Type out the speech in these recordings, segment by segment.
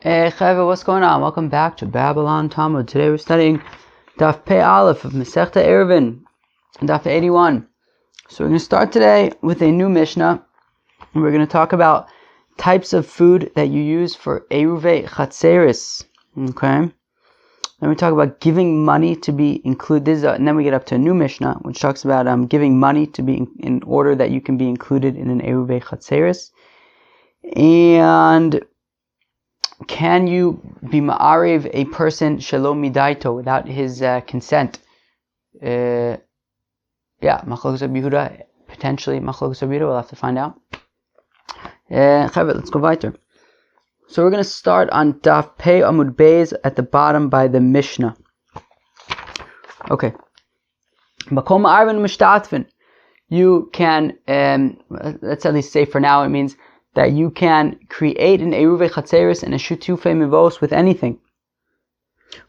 Hey Chevra, what's going on? Welcome back to Babylon Talmud. Today we're studying Daf Pei Aleph of Masechta Ayruvin, Daf 81. So we're going to start today with a new Mishnah, and we're going to talk about types of food that you use for ayruv hatzeiros. Okay? Then we talk about giving money to be included, and then we get up to a new Mishnah, which talks about giving money to be in order that you can be included in an ayruv hatzeiros. And can you be ma'ariv a person shalom midaito without his consent? Yeah, machlokes Rabbi Yehuda, potentially machlokes Rabbi Yehuda, we'll have to find out. Let's go weiter. So we're going to start on Daf Pei Amud Beis at the bottom by the Mishnah. Okay. Makom ma'arvin mishtatfin. You can, let's at least say for now, it means that you can create an ayruv hatzeiros and a shutufei mivos with anything.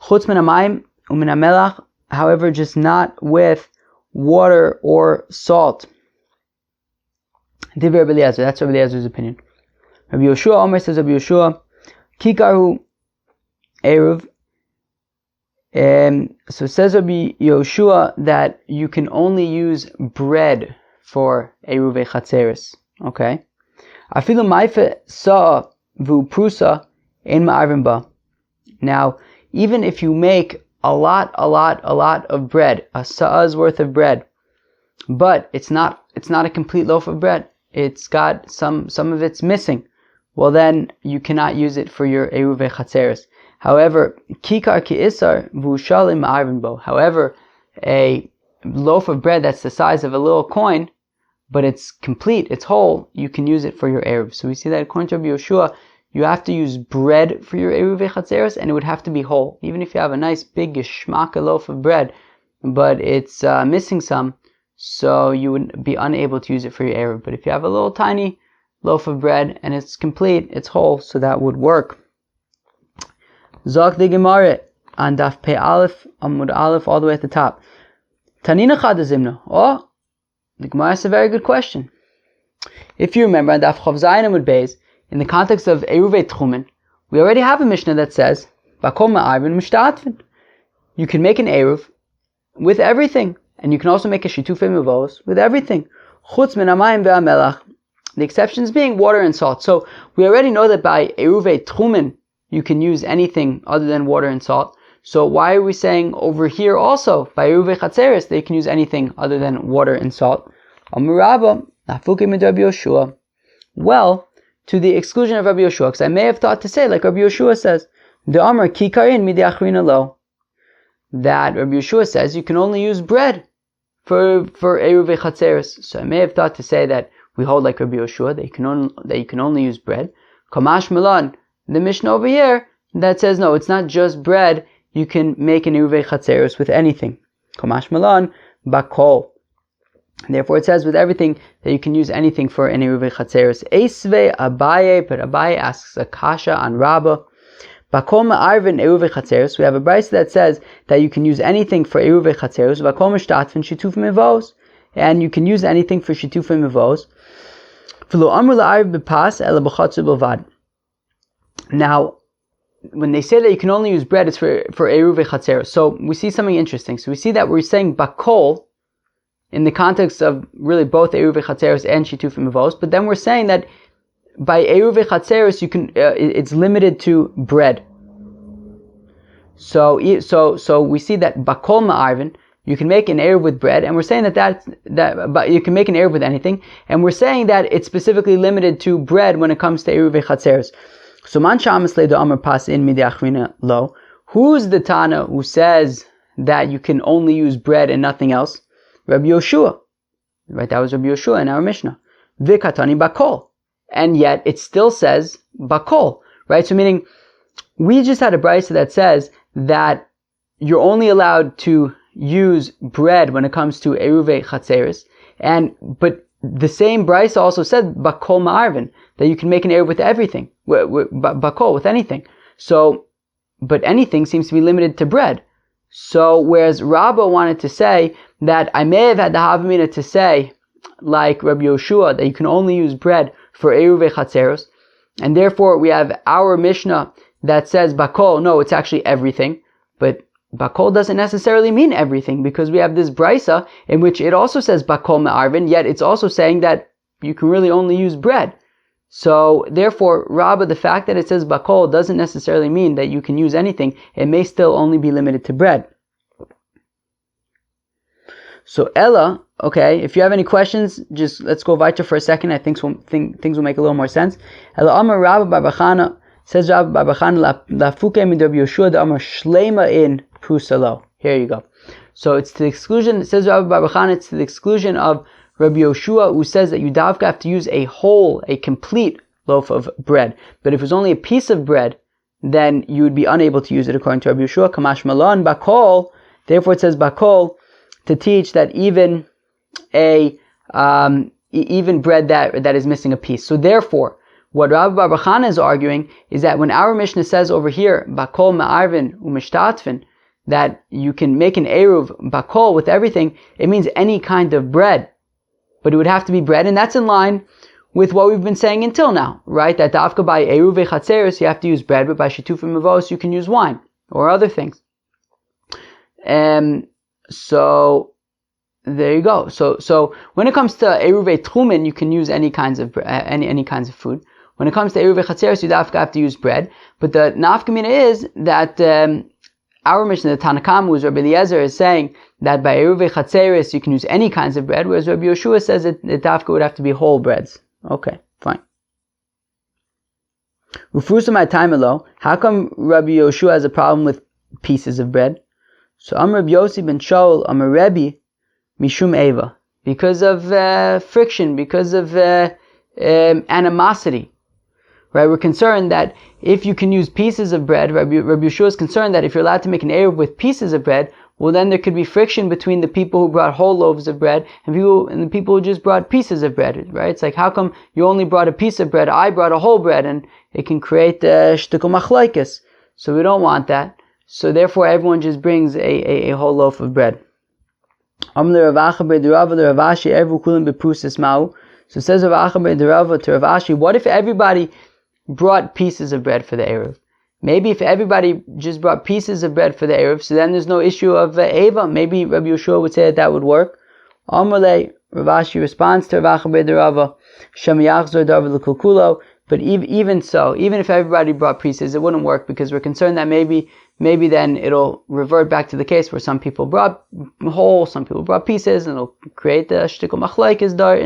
Chutz min hamayim u'min hamelach, however, just not with water or salt. Divrei Rabbi Eliezer, that's Rabbi Eliezer's opinion. Rabbi Yoshua Omer says, Rabbi Yoshua, kikaru ayruv. So it says Rabbi Yoshua that you can only use bread for ayruv hatzeiros. Okay. Afilu ma'ifeh sa'a v'u prusa ein ma'arvin ba. Now, even if you make a lot of bread, a sa'a's worth of bread, but it's not a complete loaf of bread, it's got some of it's missing, well then you cannot use it for your ayruv hatzeiros. However, kikar ki isar v'u shalim ma'arvin bo. However, a loaf of bread that's the size of a little coin, but it's complete, it's whole, you can use it for your ayruv. So we see that according to Rabbi Yoshua, you have to use bread for your ayruv hatzeiros, and it would have to be whole. Even if you have a nice big geschmacka loaf of bread, but it's missing some, so you would be unable to use it for your ayruv. But if you have a little tiny loaf of bread, and it's complete, it's whole, so that would work. Zok de Gemara, on Daf Pei Aleph, Amud Aleph, all the way at the top. Tanina chadazimna. Oh, the Gemara asks a very good question. If you remember, on Daf Chav Zayin Amud Beis, in the context of Ayruvei Tchumen, we already have a Mishnah that says, Bakom ma'arvin mishtatfin. You can make an ayruv with everything, and you can also make a shitufei mivos with everything. Chutz min hamayim ve'hamelach. The exceptions being water and salt. So we already know that by Ayruvei Tchumen, you can use anything other than water and salt. So why are we saying over here also, by ayruv hatzeiros, they can use anything other than water and salt? Well, to the exclusion of Rabbi Yoshua, because I may have thought to say, like Rabbi Yoshua says, the Amar kikarin midi achrina lo, that Rabbi Yoshua says you can only use bread for ayruv hatzeiros. So I may have thought to say that we hold like Rabbi Yoshua, that you can only use bread. Kamash Milan, the Mishnah over here, that says no, it's not just bread, you can make an ayruv hatzeiros with anything. Kamash Milan, bakol. Therefore it says with everything that you can use anything for an ayruv hatzeiros. Esve Abaye, but Abaye asks a kasha on Rabbah. Bakol ma'arvin ayruv hatzeiros. We have a brayso that says that you can use anything for ayruv hatzeiros. Bakol mishtatfin shituf mivos, and you can use anything for shituf mivos. V'lo amru la'arv b'pas ela b'chatzu b'vad. Now, when they say that you can only use bread, it's for ayruv hatzeiros. So we see something interesting. So we see that we're saying bakol in the context of really both ayruv hatzeiros and shituf mivos, but then we're saying that by ayruv hatzeiros you can it's limited to bread. So we see that bakol ma'arvin, you can make an ayruv with bread, and we're saying but you can make an ayruv with anything, and we're saying that it's specifically limited to bread when it comes to ayruv hatzeiros. So man shamas le do amar pas in midi achrina lo. Who's the Tana who says that you can only use bread and nothing else? Rabbi Yoshua. Right, that was Rabbi Yoshua in our Mishnah. Vikatani bakol. And yet it still says bakol. Right? So meaning, we just had a brayso that says that you're only allowed to use bread when it comes to ayruv hatzeiros. But the same brayso also said bakol ma'arvin, that you can make an ayruv with everything, bakol with anything. So, but anything seems to be limited to bread. So whereas Rabbah wanted to say that I may have had the Havamina to say, like Rabbi Yoshua, that you can only use bread for Ayruvin hatzeiros, and therefore we have our Mishnah that says Bakol, no, it's actually everything, but Bakol doesn't necessarily mean everything, because we have this Brisa in which it also says Bakol me'arvin, yet it's also saying that you can really only use bread. So therefore, Rabbah, the fact that it says Bakol doesn't necessarily mean that you can use anything. It may still only be limited to bread. So Ella, okay, if you have any questions, just let's go weiter for a second. I think things will make a little more sense. Ella Amar Rabbah bar Bachana, says Rabbah bar Bachana, Lafuke min Rabbi Yoshua the Amar Shlema in Prusalo. Here you go. So it's to the exclusion, it says Rabbah bar Bachana, it's to the exclusion of Rabbi Yoshua, who says that you davka have to use a complete loaf of bread. But if it was only a piece of bread, then you would be unable to use it according to Rabbi Yoshua. Kamash Malon Bakol, therefore it says Bakol, to teach that even even bread that is missing a piece. So therefore, what Rabbi bar Bachana is arguing is that when our Mishnah says over here, Bakol ma'arvin u'mishtatvin, that you can make an ayruv bakol with everything, it means any kind of bread. But it would have to be bread, and that's in line with what we've been saying until now, right? That dafka by ayruv hatzeiros you have to use bread, but by shetufim mavos you can use wine or other things. So there you go. So when it comes to ayruv tchumin, you can use any kinds of any kinds of food. When it comes to ayruv hatzeiros, you have to use bread. But the nafkamina is that our Mishnah, the Tanakam, who's Rabbi Eliezer, is saying that by ayruv hatzeiros you can use any kinds of bread, whereas Rabbi Yoshua says that the dafka would have to be whole breads. Okay, fine. Ufrusa my time alo. How come Rabbi Yoshua has a problem with pieces of bread? So Amar Rabbi Yossi ben Shaul, Amar Rebbe, Mishum Eva, because of friction, because of animosity. Right? We're concerned that if you can use pieces of bread, Rabbi Yeshua is concerned that if you're allowed to make an ayruv with pieces of bread, well then there could be friction between the people who brought whole loaves of bread and the people who just brought pieces of bread. Right? It's like, how come you only brought a piece of bread, I brought a whole bread, and it can create shtickle machlokes. So we don't want that. So therefore everyone just brings a whole loaf of bread. So it says Rav Acha ber Rava to Rav Ashi, what if everybody brought pieces of bread for the ayruv? Maybe if everybody just brought pieces of bread for the ayruv, so then there's no issue of Eva. Maybe Rabbi Yoshua would say that would work. Amalei, Rav Ashi responds to Rav Acha ber Rava, Shem yachzor davar l'kulkulo. But even so, even if everybody brought pieces, it wouldn't work, because we're concerned that maybe then it'll revert back to the case where some people brought whole, some people brought pieces, and it'll create the shtickle machlokes dart,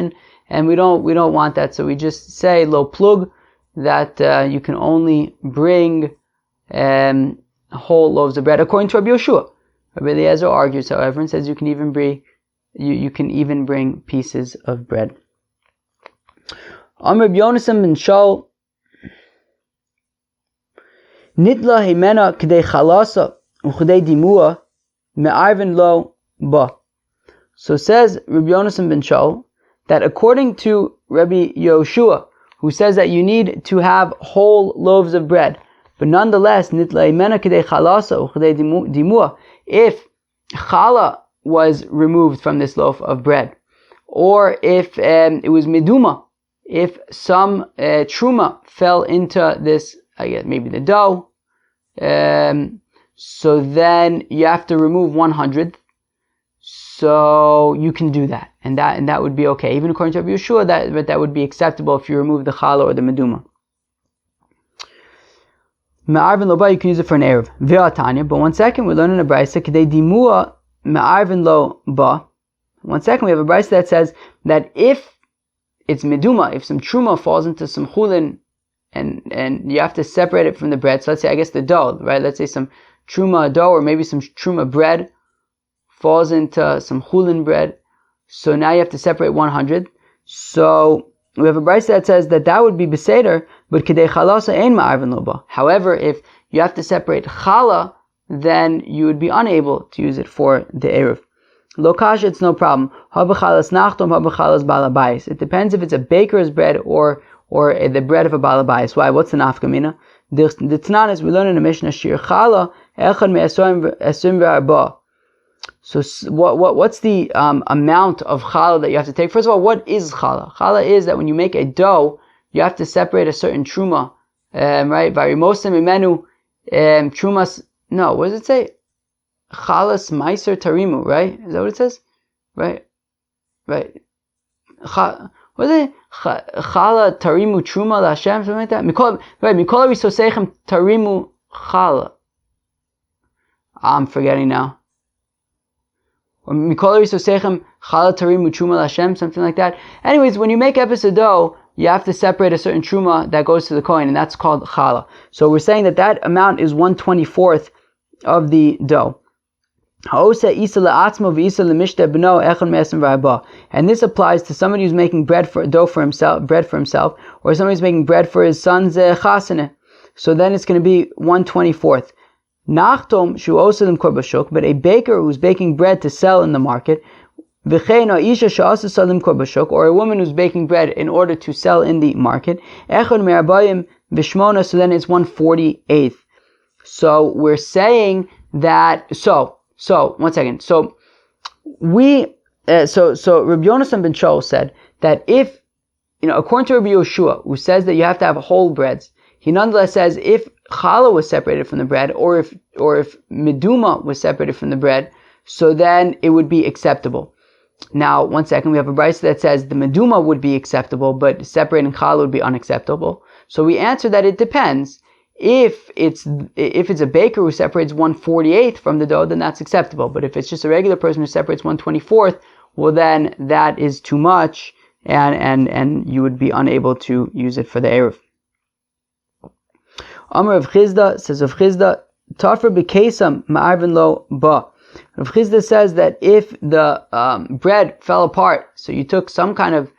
and we don't want that. So we just say lo plug, that you can only bring whole loaves of bread according to Rabbi Yoshua. Rabbi Eliezer argues, however, and says you can even bring pieces of bread. Amr Yonasan ben Shaul, Nitla himena k'dei chalasa u'k'dei dimua me'arvin lo ba. So says Rabbi Yonasan ben Shaul that according to Rabbi Yoshua, who says that you need to have whole loaves of bread, but nonetheless, nitla himena k'dei chalasa u'k'dei dimua, if chala was removed from this loaf of bread, or if it was meduma, if some truma fell into this, I guess maybe the dough, so then you have to remove 1/100th. So you can do that, and that would be okay. Even according to Rabbi Yeshua, that would be acceptable if you remove the challah or the meduma. Me'arvin lo ba, you can use it for an ayruv. V'atanya, but 1 second, we're learning a brayse k'dei dimua me'arvin lo ba. 1 second, we have a brayse that says that if it's meduma, if some truma falls into some chulin, and you have to separate it from the bread. So let's say, I guess the dough, right? Let's say some truma dough, or maybe some truma bread falls into some chulin bread. So now you have to separate 100. So we have a brayse that says that would be beseder, but k'dei chalasa ein ma'arvin lo ba. However, if you have to separate challah, then you would be unable to use it for the ayruv. Lokash, it's no problem. It depends if it's a baker's bread or the bread of a balabayis. Why? What's the nafkamina? The Tnan is we learn in the Mishnah shir chala echad me'esrim ve'arba. So what's the amount of challah that you have to take? First of all, what is challah? Challah is that when you make a dough, you have to separate a certain truma, right? Varimosim imenu trumas. No, what does it say? Chalas meiser tarimu, right? Is that what it says? Right. What is it? Chala tarimu truma l'Hashem, something like that. Mikol risosechem tarimu chala. I'm forgetting now. Or Mikol risosechem chala tarimu truma l'Hashem, something like that. Anyways, when you make epis dough, you have to separate a certain truma that goes to the kohen, and that's called chala. So we're saying that amount is 1/24 of the dough. And this applies to somebody who's making dough for himself, or somebody who's making bread for his son's chasana. So then it's going to be 1/24. But a baker who's baking bread to sell in the market, or a woman who's baking bread in order to sell in the market, so then it's 1/48. So we're saying that, so, 1 second. So, Rabbi Yonasan ben Shaul said that if, according to Rabbi Yoshua, who says that you have to have whole breads, he nonetheless says if challah was separated from the bread, or if meduma was separated from the bread, so then it would be acceptable. Now, 1 second, we have a brayso that says the meduma would be acceptable, but separating challah would be unacceptable. So we answer that it depends. If it's a baker who separates 1/48 from the dough, then that's acceptable. But if it's just a regular person who separates 1/24, well then that is too much, and you would be unable to use it for the ayruv. Amar Rav Chizda says, Rav Chizda Tafar b'kesam ma'arvin lo ba. Rav Chizda says that if the bread fell apart, so you took some kind of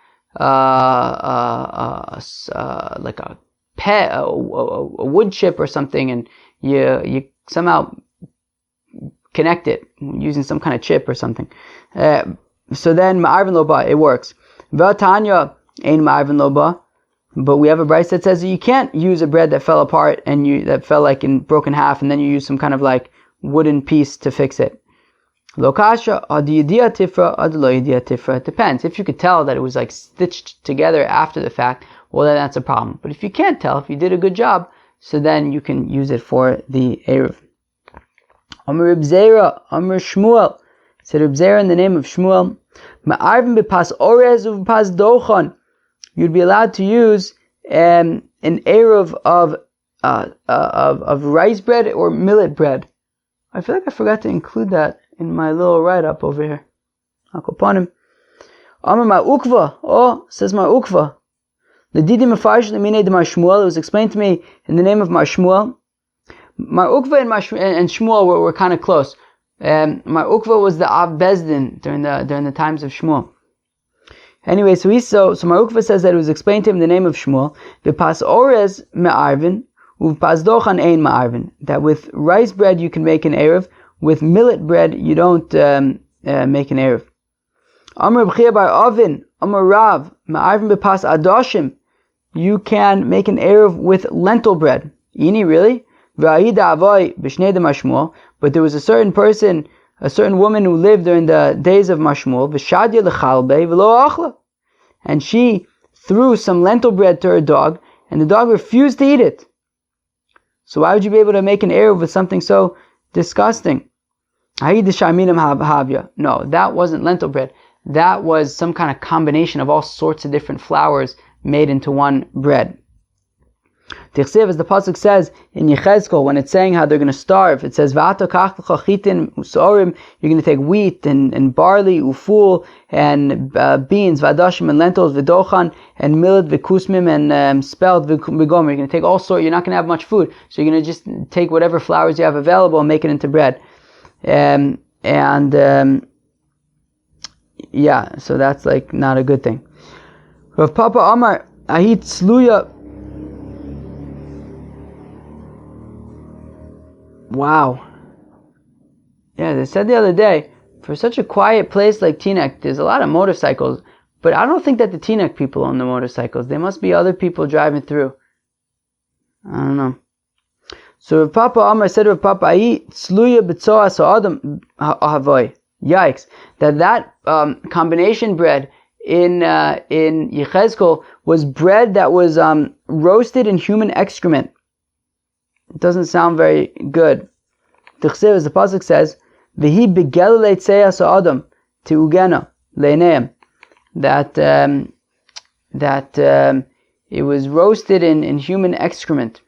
like a wood chip or something, and you somehow connect it using some kind of chip or something. So then ma'arvin lo ba, it works. V'atanya ein ma'arvin lo ba, but we have a brayso that says that you can't use a bread that fell apart and that fell like in broken half, and then you use some kind of like wooden piece to fix it. Lo kasha ad yediah tifra ad lo yediah tifra. It depends. If you could tell that it was like stitched together after the fact, well then that's a problem. But if you can't tell, if you did a good job, so then you can use it for the ayruv. Amar Reb Zera, Amar Shmuel. Said Reb Zera in the name of Shmuel, ma'arvin b'pas orez u'b'pas dochan. You'd be allowed to use an ayruv of rice bread or millet bread. I feel like I forgot to include that in my little write-up over here. Akoponim. Amar ma'ukva. Oh, says ma'ukva. The Didi Mefarsh Lemine de Mar Shmuel. It was explained to me in the name of Mar Shmuel. Mar Ukva and Shmuel were kind of close. Mar Ukva was the Av Bezdin during the times of Shmuel. Anyway, so Mar Ukva says that it was explained to him in the name of Shmuel. V'pas orez me'arvin, u'v'pas dochan ein me'arvin. That with rice bread you can make an ayruv. With millet bread you don't make an ayruv. Amar B'chia bar Avin, Amar Rav, me'arvin b'pas adoshim. You can make an ayruv with lentil bread. Ini, really? But there was a certain woman who lived during the days of Mashmuel, and she threw some lentil bread to her dog, and the dog refused to eat it. So why would you be able to make an ayruv with something so disgusting? No, that wasn't lentil bread. That was some kind of combination of all sorts of different flours made into one bread. Tichsev, as the pasuk says in Yechezkel, when it's saying how they're going to starve, it says, you're going to take wheat and barley, uful, and beans, vadashim, and lentils, vidochan, and millet, vikusmim, and spelt, vigomer. You're going to take all sorts, you're not going to have much food, so you're going to just take whatever flours you have available and make it into bread. Yeah, so that's like not a good thing. Rav Papa Amar, ahit sluya. Wow. Yeah, they said the other day, for such a quiet place like Teaneck, there's a lot of motorcycles, but I don't think that the Teaneck people own the motorcycles. There must be other people driving through. I don't know. So Rav Papa Amar said to Rav Papa, Tzluya b'tzoas ha'adam ha'avoy. Yikes. That combination bread in Yechezkel was bread that was roasted in human excrement. It doesn't sound very good. T'chsev, as the pasuk says, V'hi begel leitzeas ha'adam te'ugena leineim. That it was roasted in human excrement.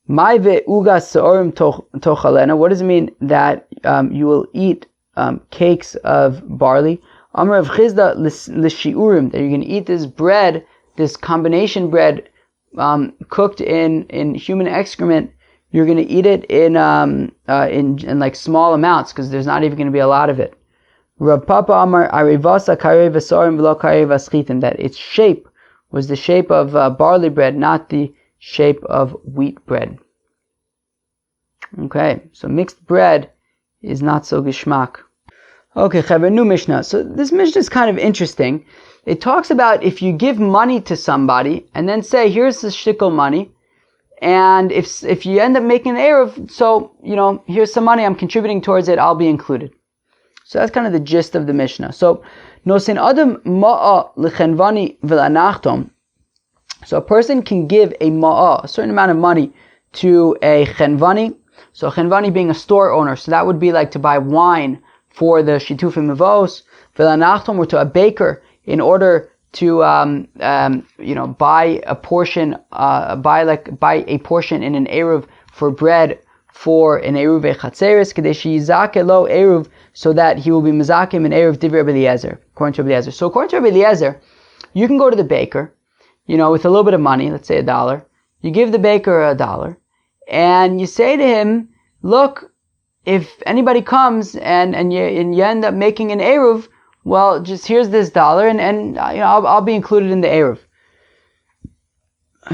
What does it mean that you will eat cakes of barley? Amar of Chizda l'shiurim, that you're going to eat this bread, this combination bread, cooked in human excrement. You're going to eat it in like small amounts, because there's not even going to be a lot of it. Rav Papa Amar arivasa karei v'sarim v'lo karei v'schitim, that its shape was the shape of barley bread, not the shape of wheat bread. Okay, so mixed bread is not so geschmack. Okay, Chaver, new Mishnah. So this Mishnah is kind of interesting. It talks about if you give money to somebody and then say, here's the shekel money, and if you end up making an ayruv, so, here's some money, I'm contributing towards it, I'll be included. So that's kind of the gist of the Mishnah. So, nosin adam ma'a lechenvani v'lanachtom. So a person can give a ma'a, a certain amount of money, to a chenvani. So a chenvani being a store owner. So that would be like to buy wine for the shitufim mevos, v'lanachtom, or to a baker in order to buy a portion, buy a portion in an ayruv for bread for an ayruv hatzeiros, kadeshi yizake lo ayruv, so that he will be mazakim an ayruv divrei Rabbi Eliezer, according to Rabbi Eliezer. So according to Rabbi Eliezer, you can go to the baker, with a little bit of money, let's say $1. You give the baker $1, and you say to him, look, if anybody comes and you end up making an ayruv, well, just here's this $1, and I'll be included in the ayruv.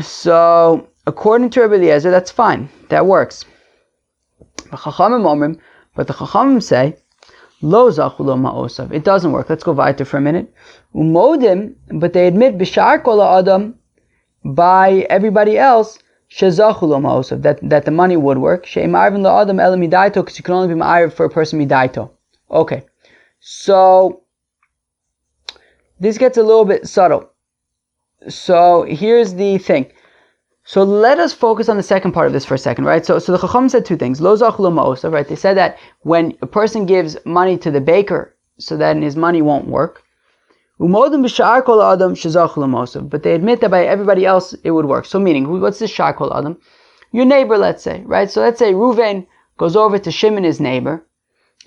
So according to Rabbi Eliezer, that's fine, that works. But the Chachamim say, Lo zachu lo ma'osav. It doesn't work. Let's go weiter for a minute. Umodim, but they admit b'shar kol ha'adam, by everybody else, shezachu lo ma'osav, that the money would work. She'emarvin lo adam ele midaito, because you can only be ma'ariv for a person midaito. Okay, so this gets a little bit subtle. So here's the thing. So let us focus on the second part of this for a second, right? So the Chacham said two things. Lo zach lo ma'osav, right? They said that when a person gives money to the baker, so that his money won't work. Umodim b'shar kol adam shezach lo ma'osav. But they admit that by everybody else it would work. So meaning, what's this shar kol adam? Your neighbor, let's say, right? So let's say Reuven goes over to Shimon, his neighbor,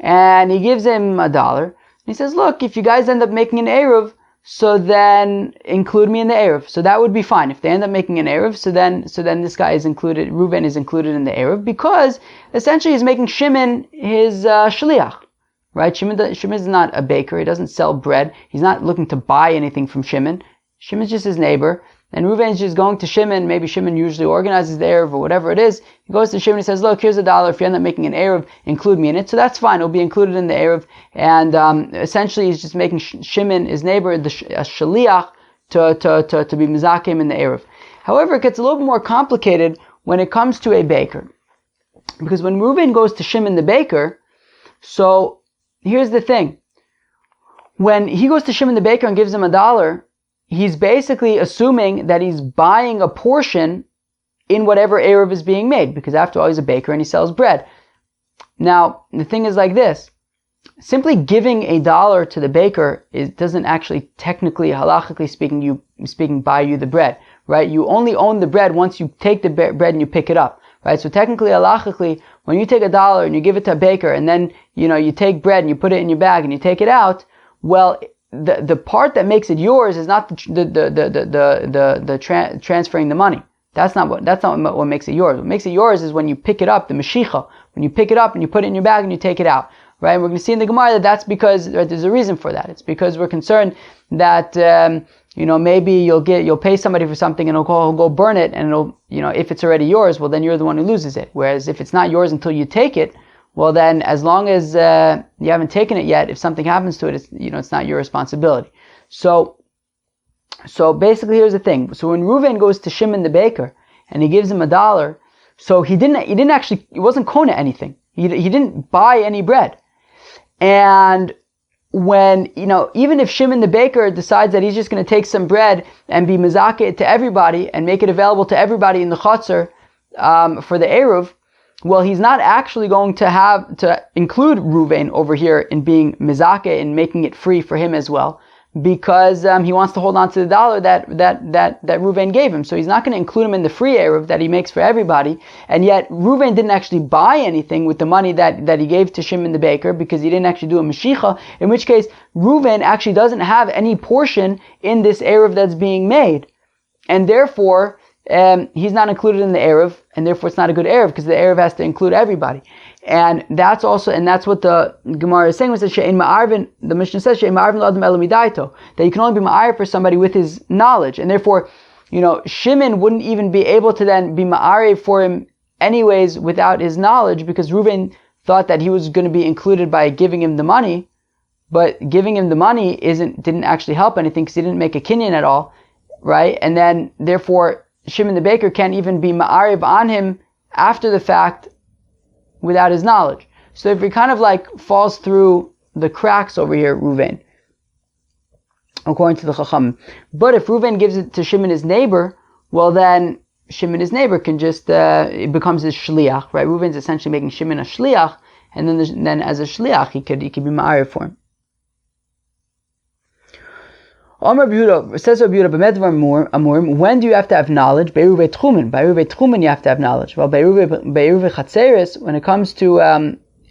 and he gives him $1. He says, look, if you guys end up making an ayruv, so then include me in the ayruv. So that would be fine. If they end up making an ayruv, so then this guy is included, Reuven is included in the ayruv, because essentially he's making Shimon his shliach, right? Shimon is not a baker. He doesn't sell bread. He's not looking to buy anything from Shimon. Shimon's just his neighbor. And Reuven is just going to Shimon. Maybe Shimon usually organizes the ayruv or whatever it is. He goes to Shimon and says, look, here's $1. If you end up making an ayruv, include me in it. So that's fine. It'll be included in the ayruv. And essentially he's just making Shimon, his neighbor, a shaliach to be mizakim in the ayruv. However, it gets a little bit more complicated when it comes to a baker. Because when Reuven goes to Shimon the baker, so here's the thing. When he goes to Shimon the baker and gives him $1, he's basically assuming that he's buying a portion in whatever ayruv is being made, because after all, he's a baker and he sells bread. Now, the thing is like this. Simply giving $1 to the baker doesn't actually technically, halachically speaking, buy you the bread, right? You only own the bread once you take the bread and you pick it up, right? So technically, halachically, when you take $1 and you give it to a baker, and then, you take bread and you put it in your bag and you take it out, well, the part that makes it yours is not transferring the money. That's not what makes it yours. What makes it yours is when you pick it up, the meshicha. When you pick it up and you put it in your bag and you take it out, right? And we're going to see in the Gemara that's because there's a reason for that. It's because we're concerned that maybe you'll pay somebody for something and he'll go burn it, and it'll, if it's already yours, well then you're the one who loses it. Whereas if it's not yours until you take it, well then, as long as you haven't taken it yet, if something happens to it, it's not your responsibility. So basically, here's the thing. So when Reuven goes to Shimon the baker and he gives him $1. So he wasn't kona anything. He didn't buy any bread. And when, even if Shimon the baker decides that he's just going to take some bread and be mezakeh to everybody and make it available to everybody in the chutzner for the ayruv, well, he's not actually going to have to include Reuven over here in being mezakeh and making it free for him as well, because he wants to hold on to the $1 that Reuven gave him. So he's not going to include him in the free ayruv that he makes for everybody. And yet Reuven didn't actually buy anything with the money that he gave to Shimon the baker, because he didn't actually do a meshicha, in which case Reuven actually doesn't have any portion in this ayruv that's being made. And therefore, he's not included in the ayruv, and therefore it's not a good ayruv, because the ayruv has to include everybody. And that's what the Gemara is saying, was that the Mishnah says, that you can only be ma'ariv for somebody with his knowledge. And therefore, Shimon wouldn't even be able to then be ma'ariv for him anyways without his knowledge, because Reuven thought that he was going to be included by giving him the money, but giving him the money didn't actually help anything, because he didn't make a kinyan at all, right? And then, therefore, Shimon the baker can't even be ma'ariv on him after the fact without his knowledge. So if he kind of falls through the cracks over here, Reuven, according to the Chacham. But if Reuven gives it to Shimon his neighbor, well then Shimon his neighbor can just, it becomes his shliach, right? Reuven's essentially making Shimon a shliach, and then as a shliach he could be ma'ariv for him. Amar B'Yehuda, says Rabbi Yehuda, Amurim, when do you have to have knowledge? Be'eruv tchumen. By eruv tchumen you have to have knowledge. Well, be'eruv hatzeiros, when it comes to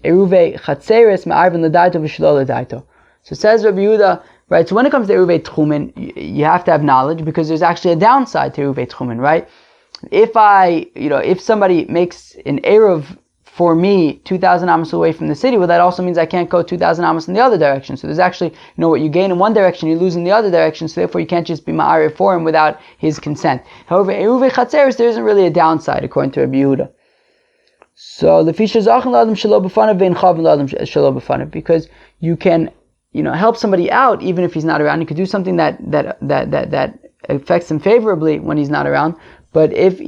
eruv hatzeiros, ma'arvin l'daito v'shelo l'daito. So says Rabbi Yehuda, right? So when it comes to eruv tchumen, you have to have knowledge, because there's actually a downside to eruv tchumen, right? If somebody makes an eruv for me 2,000 amos away from the city, well, that also means I can't go 2,000 amos in the other direction. So there's actually, what you gain in one direction, you lose in the other direction, so therefore you can't just be ma'ariv for him without his consent. However, eruv chatzeros, there isn't really a downside, according to Rabbi Yehuda. So, because you can, help somebody out even if he's not around. You could do something that affects him favorably when he's not around, but if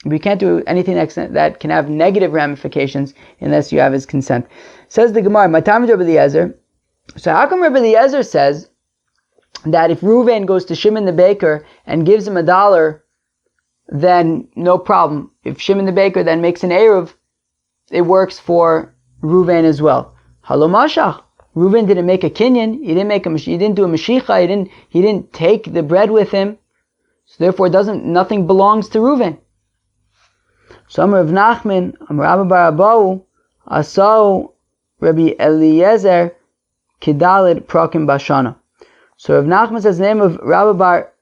we can't do anything that can have negative ramifications unless you have his consent. Says the Gemara, my time is Rabbi Eliezer. So how come Rabbi Eliezer says that if Reuven goes to Shimon the baker and gives him $1, then no problem. If Shimon the baker then makes an ayruv, it works for Reuven as well. Halo mashach. Reuven didn't make a kinyan. He didn't do a mashicha. He didn't take the bread with him. So therefore, nothing belongs to Reuven. So Amar Rav Nachman, Amar Abba bar Abau, Asau Rabbi Eliezer Kidalid Prakim Bashana. So Rav Nachman says the name of Rabbi bar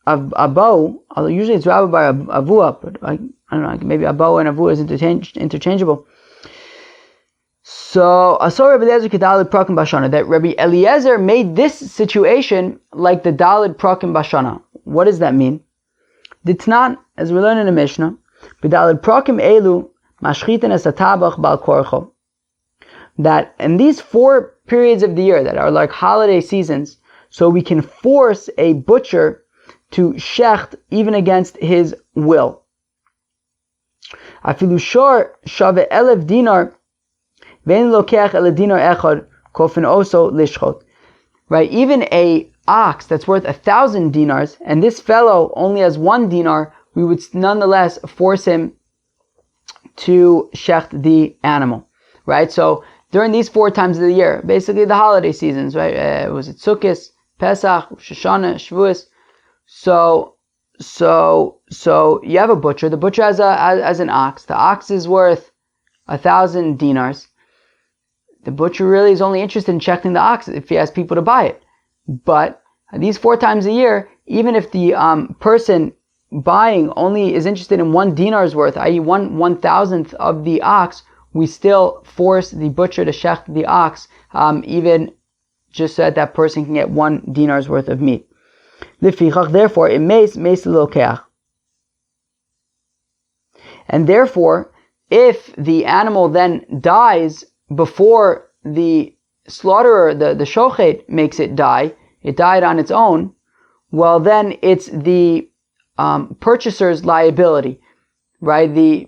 Abau, although usually it's Rabbi bar Avua, but I don't know, maybe Abau and Avua is interchangeable. So Asau Rabbi Eliezer Kidalid Prakim Bashana, that Rabbi Eliezer made this situation like the Dalid Prakim Bashana. What does that mean? Ditnan, as we learn in the Mishnah, B'dalid prakim elu mashchitin es hatabach bal korcho. That in these 4 periods of the year that are like holiday seasons, so we can force a butcher to shecht even against his will. Afilu shor shave 1,000 dinar ve'en lokeach ele dinar echad kofin oso lishchot. Right, even a ox that's worth 1,000 dinars, and this fellow only has 1 dinar, we would nonetheless force him to shecht the animal, right? So during these 4 times of the year, basically the holiday seasons, right? Was it Sukkot, Pesach, Shoshana, Shavuos? So you have a butcher. The butcher has an ox. The ox is worth 1,000 dinars. The butcher really is only interested in checking the ox if he has people to buy it. But these 4 times a year, even if the person buying only is interested in 1 dinar's worth, i.e. 1/1000th of the ox, we still force the butcher to shecht the ox, even just so that person can get 1 dinar's worth of meat. Therefore, it meis lokeach. And therefore, if the animal then dies before the slaughterer, the shochet, makes it die, it died on its own, well then it's the purchaser's liability, right? The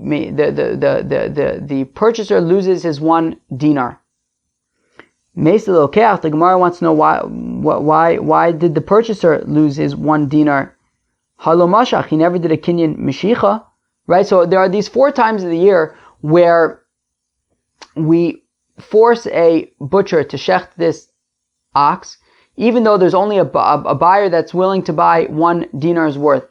purchaser loses his 1 dinar. The Gemara wants to know why did the purchaser lose his 1 dinar? Halo mashach, he never did a kinyan meshicha, right? So there are these 4 times of the year where we force a butcher to shecht this ox, even though there's only a buyer that's willing to buy 1 dinar's worth.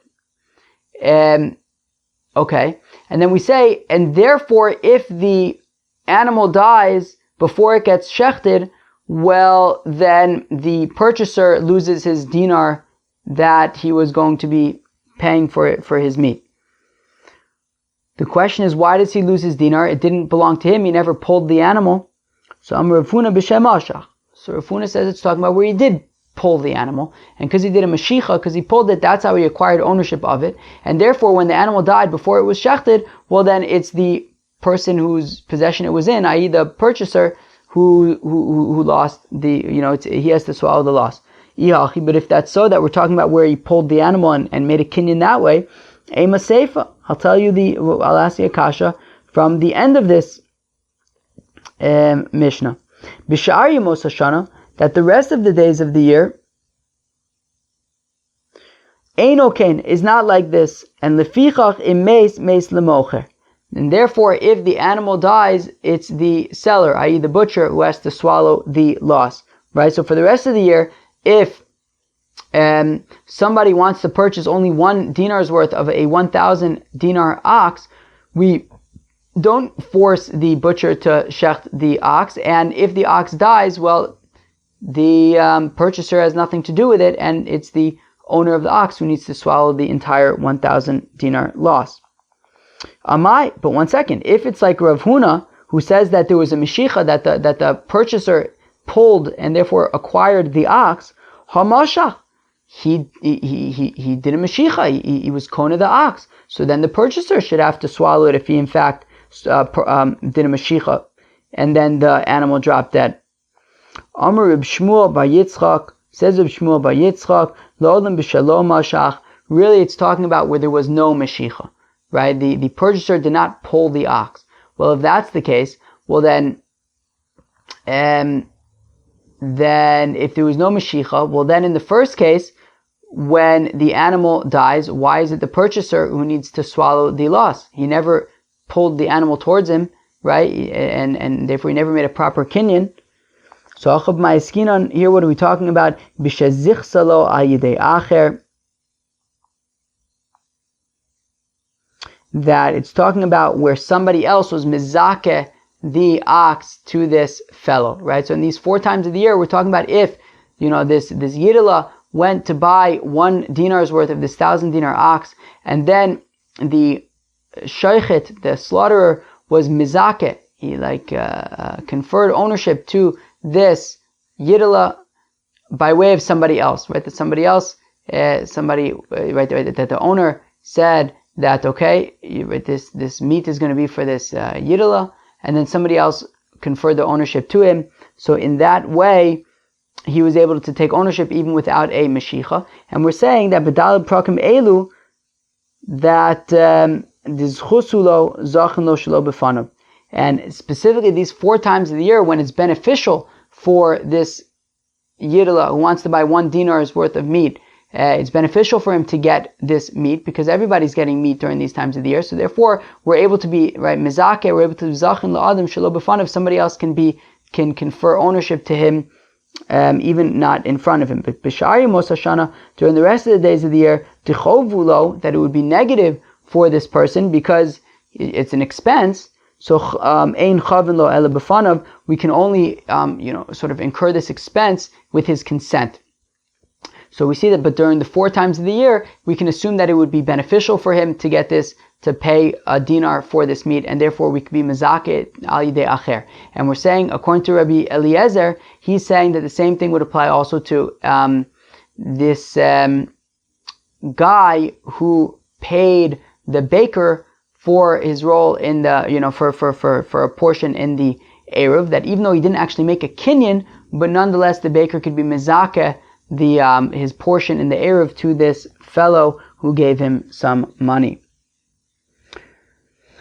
Okay, and then we say, and therefore, if the animal dies before it gets shechted, well, then the purchaser loses his dinar that he was going to be paying for his meat. The question is, why does he lose his dinar? It didn't belong to him. He never pulled the animal. So Rav Huna b'shem Ashach. So Rav Huna says it's talking about where he did pull the animal, and because he did a mashicha, because he pulled it, that's how he acquired ownership of it, and therefore when the animal died before it was shechted, well then it's the person whose possession it was in, i.e. the purchaser, who lost the, he has to swallow the loss. But if that's so, that we're talking about where he pulled the animal and made a kinyan that way, Ema Seifa, I'll ask you a kasha from the end of this Mishnah. B'sha'ar Yemos Hashana, that the rest of the days of the year, Eino Kain, is not like this, and Lefichach im meis lemocher. And therefore, if the animal dies, it's the seller, i.e. the butcher, who has to swallow the loss. Right? So for the rest of the year, if somebody wants to purchase only 1 dinar's worth of a 1,000 dinar ox, we don't force the butcher to shecht the ox, and if the ox dies, well, the purchaser has nothing to do with it, and it's the owner of the ox who needs to swallow the entire 1,000 dinar loss. But 1 second, if it's like Rav Huna, who says that there was a meshicha, that the purchaser pulled and therefore acquired the ox, hamasha, he did a meshicha, he was kona the ox, so then the purchaser should have to swallow it if he in fact did a meshicha, and then the animal dropped dead. Amar Reb Shmuel bar Yitzchak, says Reb Shmuel bar Yitzchak, Lo'olam b'shalom mashach. Really, it's talking about where there was no meshicha, right? The purchaser did not pull the ox. Well, if that's the case, well then if there was no meshicha, well then in the first case, when the animal dies, why is it the purchaser who needs to swallow the loss? He never pulled the animal towards him, right? And therefore he never made a proper kinyan. So Achab Ma'eskinon, here what are we talking about? B'shazichsalo ayidei acher. That it's talking about where somebody else was mizakeh the ox to this fellow, right? So in these 4 times of the year, we're talking about if, this Yidela went to buy 1 dinar's worth of this 1,000 dinar ox, and then the shoichet, the slaughterer, was mizakeh. He conferred ownership to this Yidela by way of somebody else, right? That somebody else, that the owner said that, okay, this meat is going to be for this Yidela, and then somebody else conferred the ownership to him. So in that way, he was able to take ownership even without a meshicha. And we're saying that B'dalad Prakim Elu, that Dizchusulo Zachin Lo Shelo B'fanav. And specifically these 4 times of the year when it's beneficial for this Yidela who wants to buy 1 dinar's worth of meat, it's beneficial for him to get this meat because everybody's getting meat during these times of the year. So therefore, we're able to be, right, mizakeh, we're able to zachin la'adam shelo b'fanav. Somebody else can confer ownership to him, even not in front of him. But b'sha'ar Yemos Hashana, during the rest of the days of the year, tichovulo, that it would be negative for this person because it's an expense. So ein chavin lo ela b'fanav, we can only sort of incur this expense with his consent. So we see that, but during the 4 times of the year, we can assume that it would be beneficial for him to get this, to pay a dinar for this meat, and therefore we could be mezakeh al yidei acher. And we're saying, according to Rabbi Eliezer, he's saying that the same thing would apply also to this guy who paid the baker for his role in the, for a portion in the ayruv, that even though he didn't actually make a kinyan, but nonetheless the baker could be mezakeh his portion in the ayruv to this fellow who gave him some money.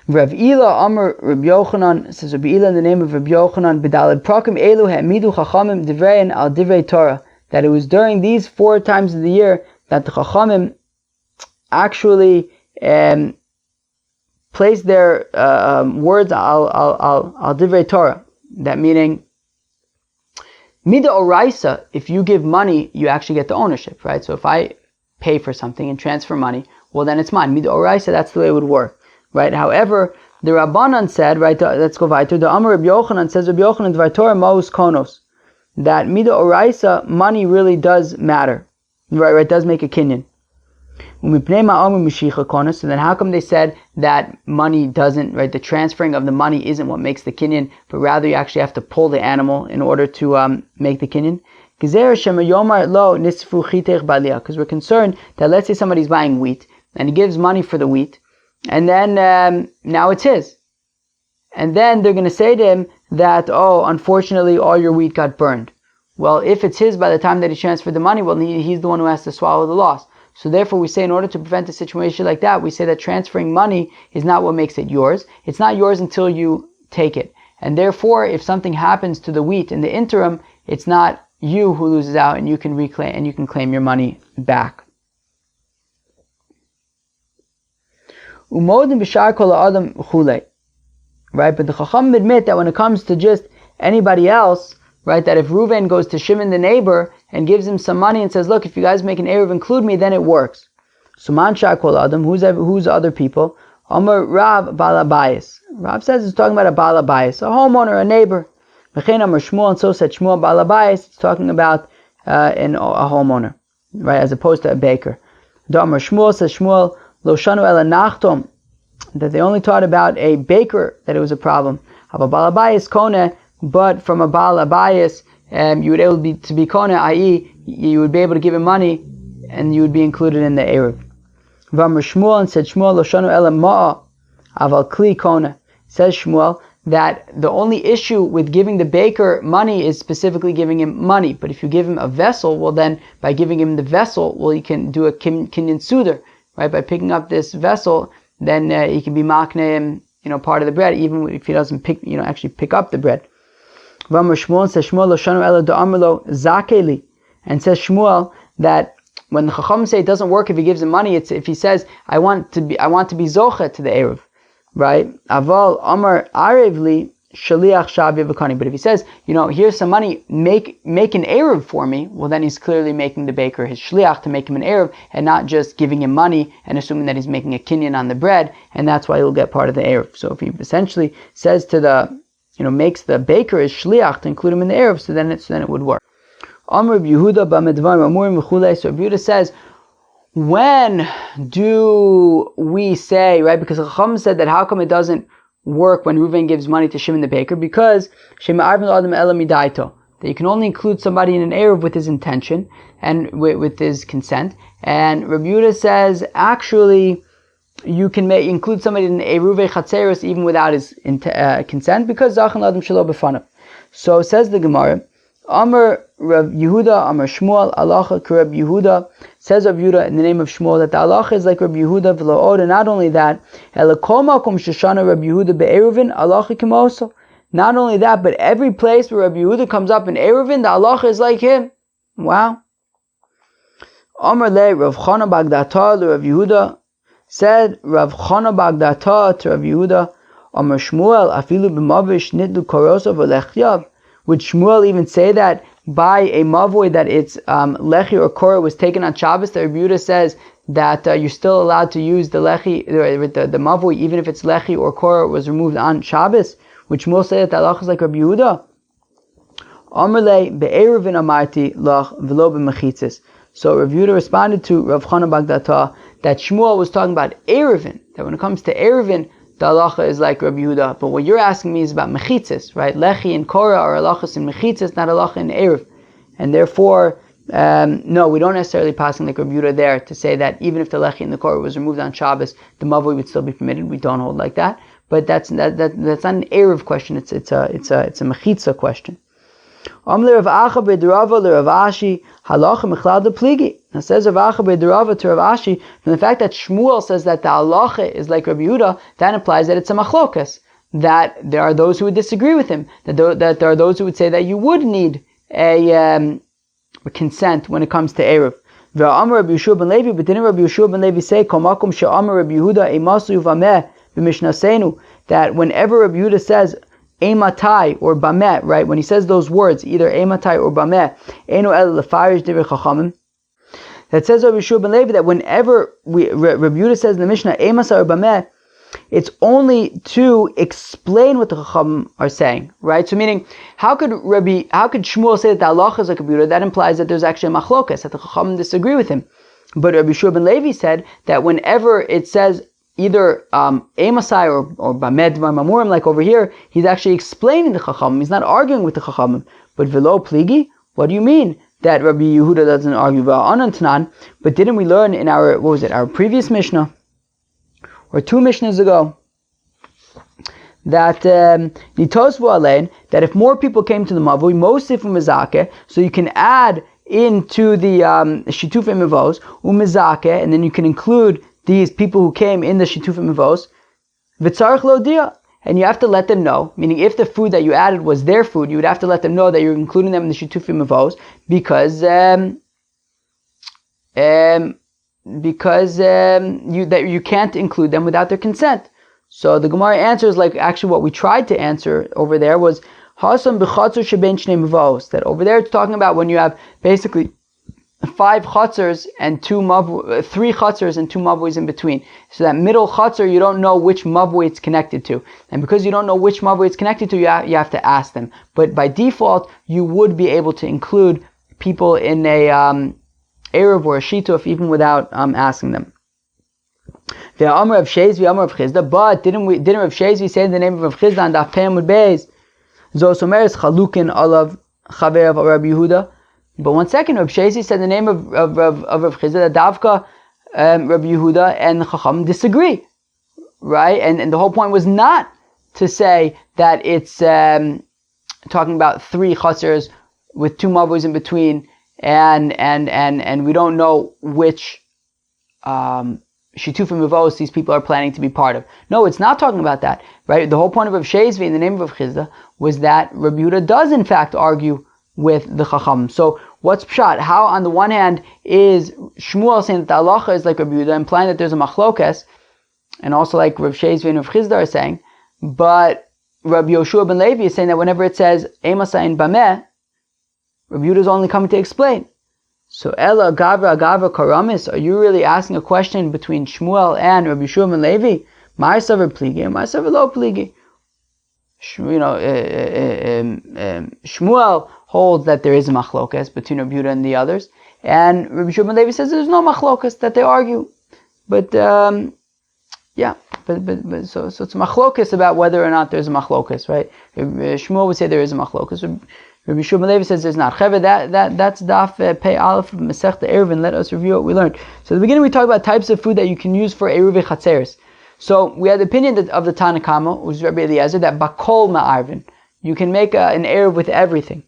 Rav Ila Amar Rabbi Yochanan, says Rabbi Ila in the name of Rabbi Yochanan, B'dalad prakim elu ha'midu chachamim divrein al divrei Torah, that it was during these 4 times of the year that the chachamim actually placed their words al divrei Torah. That meaning, mida oraisa, if you give money, you actually get the ownership, right? So if I pay for something and transfer money, well then it's mine. Mida oraisa, that's the way it would work. Right. However, the Rabbanan said, right, let's go weiter. The Amar Rabbi Yochanan says, Rabbi Yochanan dvar Torah maus konos, that mida oraisa, money really does matter, right, does make a kinyan. So then how come they said that money doesn't, right, the transferring of the money isn't what makes the kinyan, but rather you actually have to pull the animal in order to make the kinyan? Because we're concerned that let's say somebody's buying wheat and he gives money for the wheat, and then now it's his. And then they're going to say to him that, oh, unfortunately all your wheat got burned. Well, if it's his by the time that he transferred the money, well, he's the one who has to swallow the loss. So therefore we say in order to prevent a situation like that, we say that transferring money is not what makes it yours. It's not yours until you take it. And therefore, if something happens to the wheat in the interim, it's not you who loses out, and you can reclaim and you can claim your money back. Right, but the Chacham admit that when it comes to just anybody else, right, that if Reuven goes to Shimon the neighbor and gives him some money and says, look, if you guys make an ayruv, include me, then it works. So man shakol adam, who's other people? Amar Rav Balabayis. Rav says it's talking about a Balabayis, a homeowner, a neighbor. Mechen Amar Shmuel, and so said Shmuel Balabayis, it's talking about a homeowner, right, as opposed to a baker. The Amar Shmuel says Shmuel, Lo shanu ela nachtom, that they only taught about a baker, that it was a problem. Have a balabayis kone, but from a balabayis, you would be able to be kone, i.e., you would be able to give him money, and you would be included in the ayruv. V'amar Shmuel, and said Shmuel, Lo shanu ela ma'a, aval kli kone. Says Shmuel that the only issue with giving the baker money is specifically giving him money. But if you give him a vessel, well then, by giving him the vessel, well, you can do a kinyan suder. Right, by picking up this vessel, then he can be makne, part of the bread, even if he doesn't actually pick up the bread. V'amar Shmuel, says Shmuel, lo shanu ela da'amar lo zakeli, and says Shmuel that when the Chacham say it doesn't work if he gives him money, it's if he says I want to be zocha to the ayruv, right? Aval amar arevli shaliach shavi v'kani. But if he says, here's some money, make an ayruv for me, well then he's clearly making the baker his shliach to make him an ayruv, and not just giving him money and assuming that he's making a kinyan on the bread, and that's why he'll get part of the ayruv. So if he essentially says to the, makes the baker his shliach to include him in the ayruv, so then it would work. Amr Yehuda b'medvar amurim v'chulei. So Yehuda says, when do we say, right? Because Chacham said that how come it doesn't work when Reuven gives money to Shimon the baker? Because that you can only include somebody in an ayruv with his intention and with his consent. And Rabbi Yehuda says actually you can include somebody in ayruv hatzeiros even without his consent, because zachan adam shelo b'fanav. So says the Gemara, Amar Rav Yehuda, Amar Shmuel, Alacha Rav Yehuda. Says Rav Yehuda in the name of Shmuel that the Alacha is like Rav Yehuda v'lo and not only that, Elakol makom sheshana Rav Yehuda be'eruvin Alacha kimoso. Not only that, but every place where Rav Yehuda comes up in Ayruvin, the Alacha is like him. Wow. Amar le Rav Chana Bagdata le Rav Yehuda. Said Rav Chana Bagdata to Rav Yehuda, Amar Shmuel afilu b'mavish nidlu korosa v'lechyav. Would Shmuel even say that by a mavoi that its lechi or korah was taken on Shabbos? The Rabbi Yehuda says that you're still allowed to use the lechi, the mavoi, even if its lechi or korah was removed on Shabbos. Would Shmuel say that the halach is like Rabbi Yehuda? Amarle be'eruvin amarti lach v'lo b'mechitzis. So Rabbi Yehuda responded to Rav Chana Bagdata that Shmuel was talking about Ayruvin, that when it comes to Ayruvin, the halacha is like Rabbi Yehuda. But what you're asking me is about mechitzis, right? Lechi and korah are halachas in mechitzis, not halacha in Ayruv. And therefore, no, we don't necessarily pass in like Rabbi Yehuda there to say that even if the lechi and the korah was removed on Shabbos, the mavoi would still be permitted. We don't hold like that. But that's not an Ayruv question. It's a mechitza question. Amle Rav Acha b'Drava le Rav Ashi halacha mechlal de pligi. Now says Rav Acha b'derava to Rav Ashi, from the fact that Shmuel says that the halacha is like Rabbi Yehuda, that implies that it's a machlokas. That there are those who would disagree with him. That there are those who would say that you would need a consent when it comes to ayruv. V'amar Rabbi Yeshua ben Levi, but didn't Rabbi Yeshua ben Levi say, Kol makom she'amar Rabbi Yehuda emasu v'ameh b'mishnasenu, that whenever Rabbi Yehuda says ematai or bameh, right, when he says those words, either ematai or bameh, enu el lefarish divrei chachamim, that says Rabbi Yeshua ben Levi that whenever Rabbi Yehuda says in the Mishnah ematai or bameh, it's only to explain what the Chachamim are saying, right? So meaning, how could Shmuel say that the halacha is like a Yehuda? That implies that there's actually a machlokas, that the Chachamim disagree with him. But Rabbi Yeshua ben Levi said that whenever it says either Emasai or Bamed Mamurim, like over here, he's actually explaining the Chachamim. He's not arguing with the Chachamim. But Velo Pligi, what do you mean that Rabbi Yehuda doesn't argue about Anantanan? But didn't we learn in our previous Mishnah, or 2 Mishnahs ago, that that if more people came to the Mavui, mostly from Mizake, so you can add into the Shitufim Mivos, Umizake, and then you can include these people who came in the Shitufim Mivos, V'tzarech Lodia, and you have to let them know, meaning if the food that you added was their food, you would have to let them know that you're including them in the Shitufim Mivos, because you can't include them without their consent. So the Gemara answers like actually what we tried to answer over there was Hasam b'chatzor sheben shnei mavos. That over there it's talking about when you have basically 5 chatzors and 3 chatzors and 2 mavos in between. So that middle chatzor, you don't know which mavoi it's connected to, and because you don't know which mavoi it's connected to, you have to ask them. But by default, you would be able to include people in a ayruv or a shituf even without asking them. The Amar of Shezvi, Amar of Chizda, but didn't Rav Shezvi say the name of Rav Chizda on Daf Pemud Beis? Zosomeres Chalukin Alav Chaver of Rabbi Yehuda. But one second, Rav Shezvi said the name of Rav Chizda, that Davka Rabbi Yehuda and the Chacham disagree, right? And the whole point was not to say that it's talking about 3 chatzers with 2 mavos in between, and we don't know which Shitufim Mivos these people are planning to be part of. No, it's not talking about that, right? The whole point of Rav Shezvi in the name of Rav Chizda was that Rabbi Yehuda does in fact argue with the Chacham. So what's pshat? How on the one hand is Shmuel saying that the halacha is like Rabbi Yehuda, implying that there's a machlokas, and also like Rav Shezvi and Rav Chizda are saying, but Rabbi Yoshua ben Levi is saying that whenever it says Emasayin Bameh, Rabbi Yehuda is only coming to explain. So Ella Gavra Karamis, are you really asking a question between Shmuel and Rabbi Yeshua ben Levi? Ma'asav pligi and ma'asav lo pligi. Shmuel holds that there is a machlokas between Rabbi Yehuda and the others, and Rabbi Yeshua ben Levi says there's no machlokas, that they argue. But so it's a machlokas about whether or not there's a machlokas, right? Shmuel would say there is a machlokas. Rabbi Yeshua ben Levi says there's not. Cheveh, that's Daf Pei Aleph Masechta Ayruvin. Let us review what we learned. So at the beginning we talked about types of food that you can use for ayruv hatzeiros. So we had the opinion of the Tanna Kama, which is Rabbi Eliezer, that bakol ma'arvin, you can make an ayruv with everything.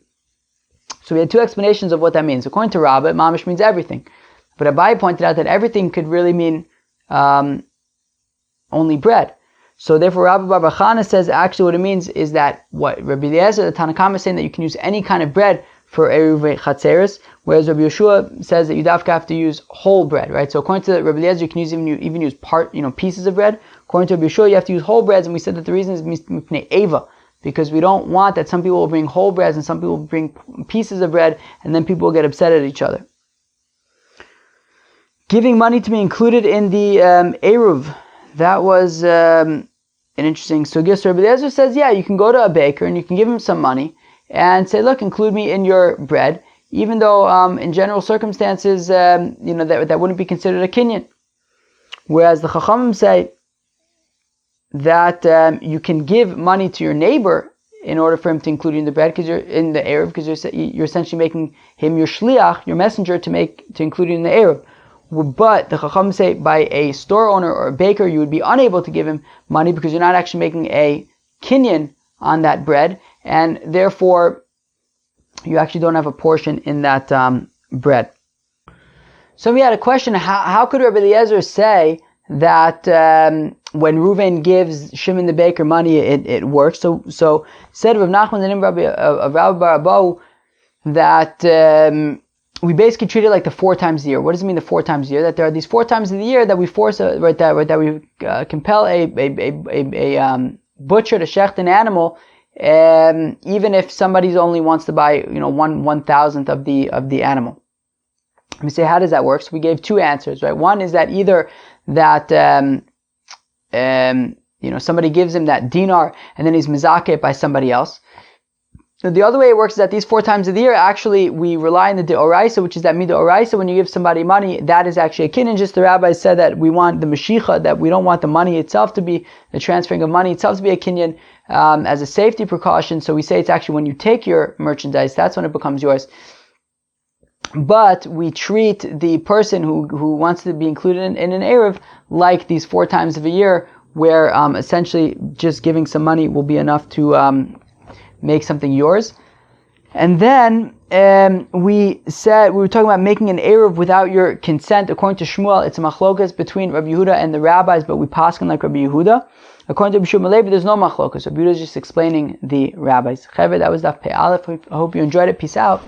So we had 2 explanations of what that means. According to Rabbah, mamish means everything. But Abai pointed out that everything could really mean only bread. So therefore, Rabbi Bar Chana says actually what it means is that what Rabbi Eliezer, the Tanna Kama, is saying that you can use any kind of bread for ayruv hatzeiros, whereas Rabbi Yeshua says that you have to use whole bread, right? So according to Rabbi Eliezer, you can even use pieces of bread. According to Rabbi Yeshua, you have to use whole breads, and we said that the reason is mipnei eva, because we don't want that some people will bring whole breads and some people will bring pieces of bread, and then people will get upset at each other. Giving money to be included in the ayruv. That was an interesting sugya. So Rabbi Eliezer says, yeah, you can go to a baker and you can give him some money and say, look, include me in your bread, even though in general circumstances, that wouldn't be considered a kinyan. Whereas the Chachamim say that you can give money to your neighbor in order for him to include you in the bread, because you're in the ayruv, because you're essentially making him your shliach, your messenger, to include you in the ayruv. But the Chacham say by a store owner or a baker, you would be unable to give him money because you're not actually making a kinyan on that bread, and therefore you actually don't have a portion in that bread. So we had a question, how could Rabbi Eliezer say that when Reuven gives Shimon the baker money, it works? So said Rav Nachman and Rabbi Bar Abba that we basically treat it like the 4 times a year. What does it mean the 4 times a year? That there are these 4 times of the year that we force that we compel a butcher to shecht an animal, even if somebody only wants to buy 1/1000th of the animal. We say, how does that work? So we gave 2 answers, right? One is that either that somebody gives him that dinar and then he's mizakeh by somebody else. So the other way it works is that these 4 times of the year, actually, we rely on the deoraisa, which is that midoraisa. When you give somebody money, that is actually a kinyan. Just the rabbis said that we want the mashicha, that we don't want the money itself to be, the transferring of money itself to be a kinyan as a safety precaution. So we say it's actually when you take your merchandise, that's when it becomes yours. But we treat the person who wants to be included in an ayruv like these 4 times of a year, where essentially just giving some money will be enough to make something yours. And then we were talking about making an ayruv without your consent. According to Shmuel, it's a machlokas between Rabbi Yehuda and the rabbis, but we paskin like Rabbi Yehuda. According to Rabbi Shmuel Levi, there's no machlokas. Rabbi Yehuda is just explaining the rabbis. Cheved, that was Daf Pei Aleph. I hope you enjoyed it. Peace out.